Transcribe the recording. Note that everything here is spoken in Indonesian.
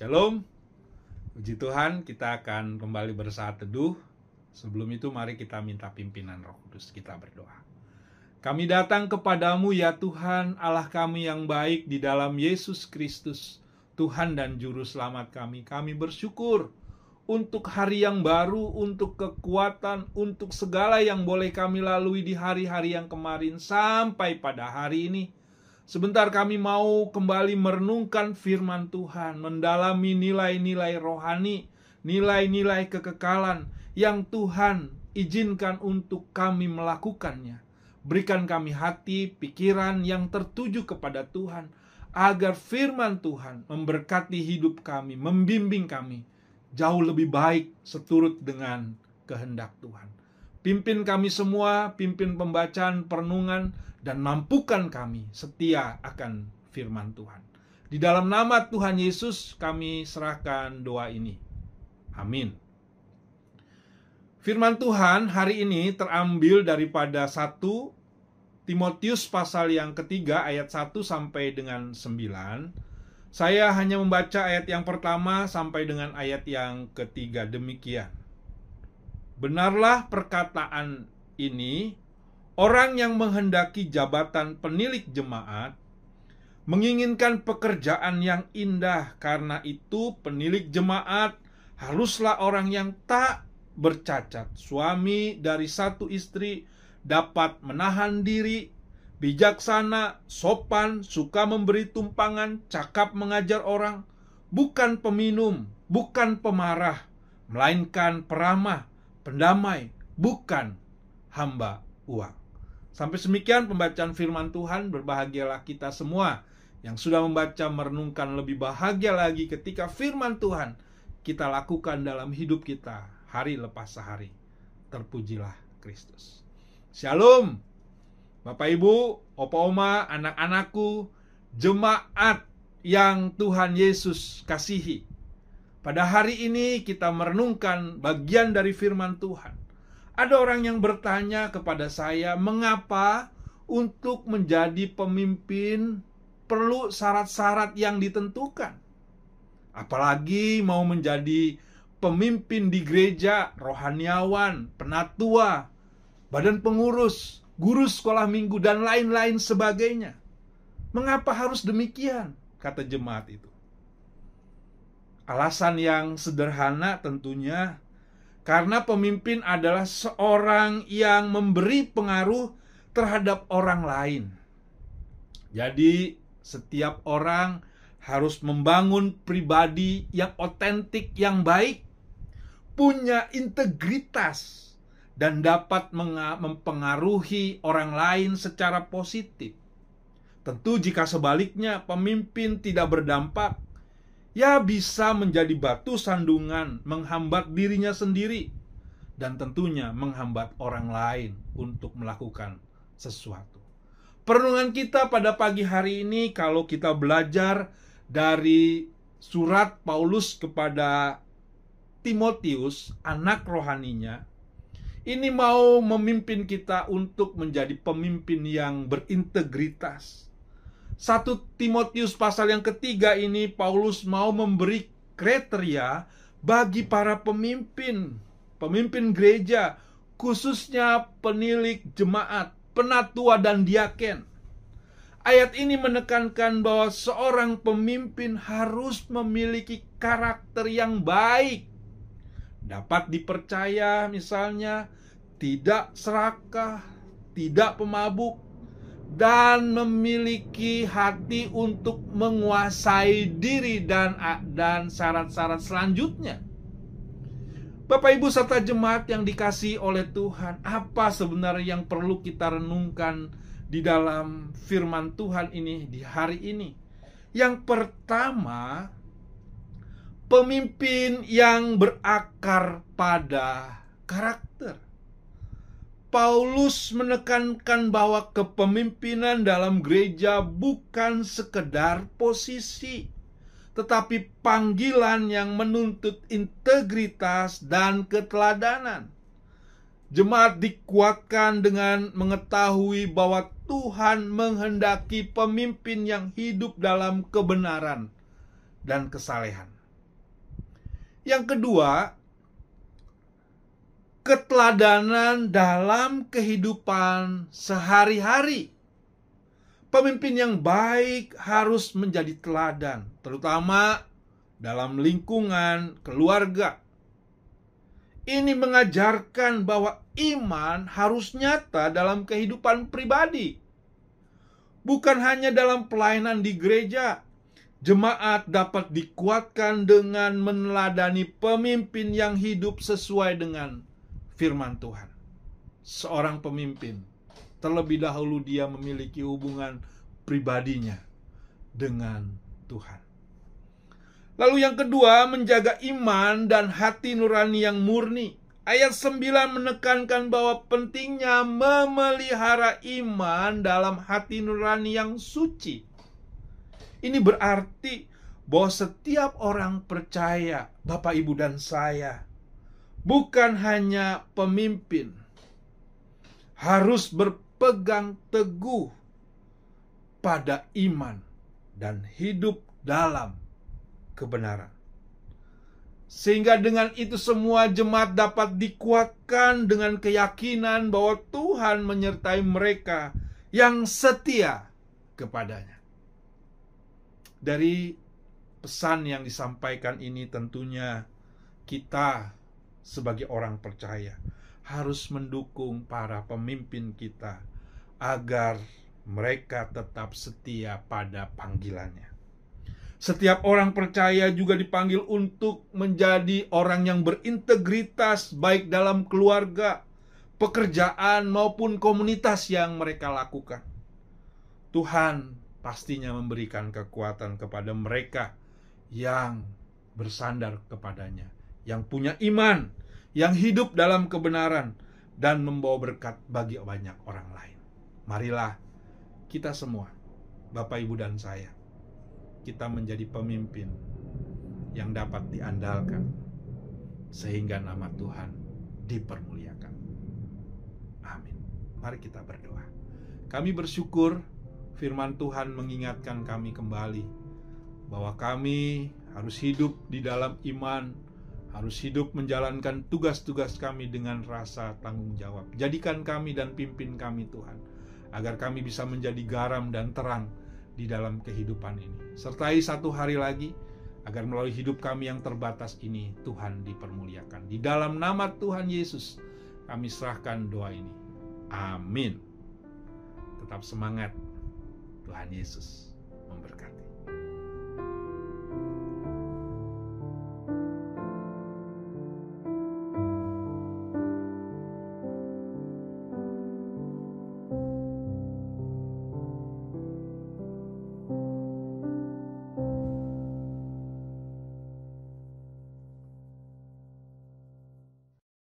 Shalom, puji Tuhan, kita akan kembali bersaat teduh. Sebelum itu mari kita minta pimpinan Roh Kudus, kita berdoa. Kami datang kepadamu ya Tuhan, Allah kami yang baik di dalam Yesus Kristus, Tuhan dan Juru Selamat kami. Kami bersyukur untuk hari yang baru, untuk kekuatan, untuk segala yang boleh kami lalui di hari-hari yang kemarin sampai pada hari ini. Sebentar kami mau kembali merenungkan firman Tuhan, mendalami nilai-nilai rohani, nilai-nilai kekekalan yang Tuhan izinkan untuk kami melakukannya. Berikan kami hati, pikiran yang tertuju kepada Tuhan, agar firman Tuhan memberkati hidup kami, membimbing kami jauh lebih baik seturut dengan kehendak Tuhan. Pimpin kami semua, pimpin pembacaan perenungan, dan mampukan kami setia akan firman Tuhan. Di dalam nama Tuhan Yesus kami serahkan doa ini. Amin. Firman Tuhan hari ini terambil daripada 1 Timotius pasal yang ketiga ayat 1 sampai dengan 9. Saya hanya membaca ayat yang pertama sampai dengan ayat yang ketiga, demikian. Benarlah perkataan ini, orang yang menghendaki jabatan penilik jemaat menginginkan pekerjaan yang indah. Karena itu penilik jemaat haruslah orang yang tak bercacat, suami dari satu istri, dapat menahan diri, bijaksana, sopan, suka memberi tumpangan, cakap mengajar orang, bukan peminum, bukan pemarah, melainkan peramah, pendamai, bukan hamba uang. Sampai semikian pembacaan firman Tuhan. Berbahagialah kita semua yang sudah membaca, merenungkan. Lebih bahagia lagi ketika firman Tuhan kita lakukan dalam hidup kita hari lepas hari. Terpujilah Kristus. Shalom Bapak Ibu, Opa Oma, anak-anakku, jemaat yang Tuhan Yesus kasihi. Pada hari ini kita merenungkan bagian dari firman Tuhan. Ada orang yang bertanya kepada saya, mengapa untuk menjadi pemimpin perlu syarat-syarat yang ditentukan? Apalagi mau menjadi pemimpin di gereja, rohaniawan, penatua, badan pengurus, guru sekolah minggu, dan lain-lain sebagainya. Mengapa harus demikian? Kata jemaat itu. Alasan yang sederhana tentunya, karena pemimpin adalah seorang yang memberi pengaruh terhadap orang lain. Jadi setiap orang harus membangun pribadi yang otentik, yang baik, punya integritas, dan dapat mempengaruhi orang lain secara positif. Tentu jika sebaliknya pemimpin tidak berdampak, ya bisa menjadi batu sandungan, menghambat dirinya sendiri, dan tentunya menghambat orang lain untuk melakukan sesuatu. Perenungan kita pada pagi hari ini, kalau kita belajar dari surat Paulus kepada Timotius, anak rohaninya, ini mau memimpin kita untuk menjadi pemimpin yang berintegritas. 1 Timotius pasal yang ketiga ini Paulus mau memberi kriteria bagi para pemimpin gereja, khususnya penilik jemaat, penatua dan diaken. Ayat ini menekankan bahwa seorang pemimpin harus memiliki karakter yang baik, dapat dipercaya, misalnya tidak serakah, tidak pemabuk, dan memiliki hati untuk menguasai diri dan syarat-syarat selanjutnya. Bapak Ibu serta jemaat yang dikasihi oleh Tuhan, apa sebenarnya yang perlu kita renungkan di dalam firman Tuhan ini di hari ini? Yang pertama, pemimpin yang berakar pada karakter. Paulus menekankan bahwa kepemimpinan dalam gereja bukan sekedar posisi, tetapi panggilan yang menuntut integritas dan keteladanan. Jemaat dikuatkan dengan mengetahui bahwa Tuhan menghendaki pemimpin yang hidup dalam kebenaran dan kesalehan. Yang kedua, keteladanan dalam kehidupan sehari-hari. Pemimpin yang baik harus menjadi teladan, terutama dalam lingkungan keluarga. Ini mengajarkan bahwa iman harus nyata dalam kehidupan pribadi. Bukan hanya dalam pelayanan di gereja. Jemaat dapat dikuatkan dengan meneladani pemimpin yang hidup sesuai dengan firman Tuhan. Seorang pemimpin, terlebih dahulu dia memiliki hubungan pribadinya dengan Tuhan. Lalu yang kedua, menjaga iman dan hati nurani yang murni. Ayat 9 menekankan bahwa pentingnya memelihara iman dalam hati nurani yang suci. Ini berarti bahwa setiap orang percaya, Bapak, Ibu, dan saya, bukan hanya pemimpin, harus berpegang teguh pada iman dan hidup dalam kebenaran. Sehingga dengan itu semua jemaat dapat dikuatkan dengan keyakinan bahwa Tuhan menyertai mereka yang setia kepadanya. Dari pesan yang disampaikan ini tentunya kita sebagai orang percaya harus mendukung para pemimpin kita agar mereka tetap setia pada panggilannya. Setiap orang percaya juga dipanggil untuk menjadi orang yang berintegritas baik dalam keluarga, pekerjaan maupun komunitas yang mereka lakukan. Tuhan pastinya memberikan kekuatan kepada mereka yang bersandar kepadanya, yang punya iman, yang hidup dalam kebenaran, dan membawa berkat bagi banyak orang lain. Marilah kita semua, Bapak, Ibu, dan saya, kita menjadi pemimpin yang dapat diandalkan, sehingga nama Tuhan dipermuliakan. Amin. Mari kita berdoa. Kami bersyukur firman Tuhan mengingatkan kami kembali bahwa kami harus hidup di dalam iman, harus hidup menjalankan tugas-tugas kami dengan rasa tanggung jawab. Jadikan kami dan pimpin kami Tuhan, agar kami bisa menjadi garam dan terang di dalam kehidupan ini. Sertai satu hari lagi, agar melalui hidup kami yang terbatas ini, Tuhan dipermuliakan. Di dalam nama Tuhan Yesus, kami serahkan doa ini. Amin. Tetap semangat. Tuhan Yesus memberkati.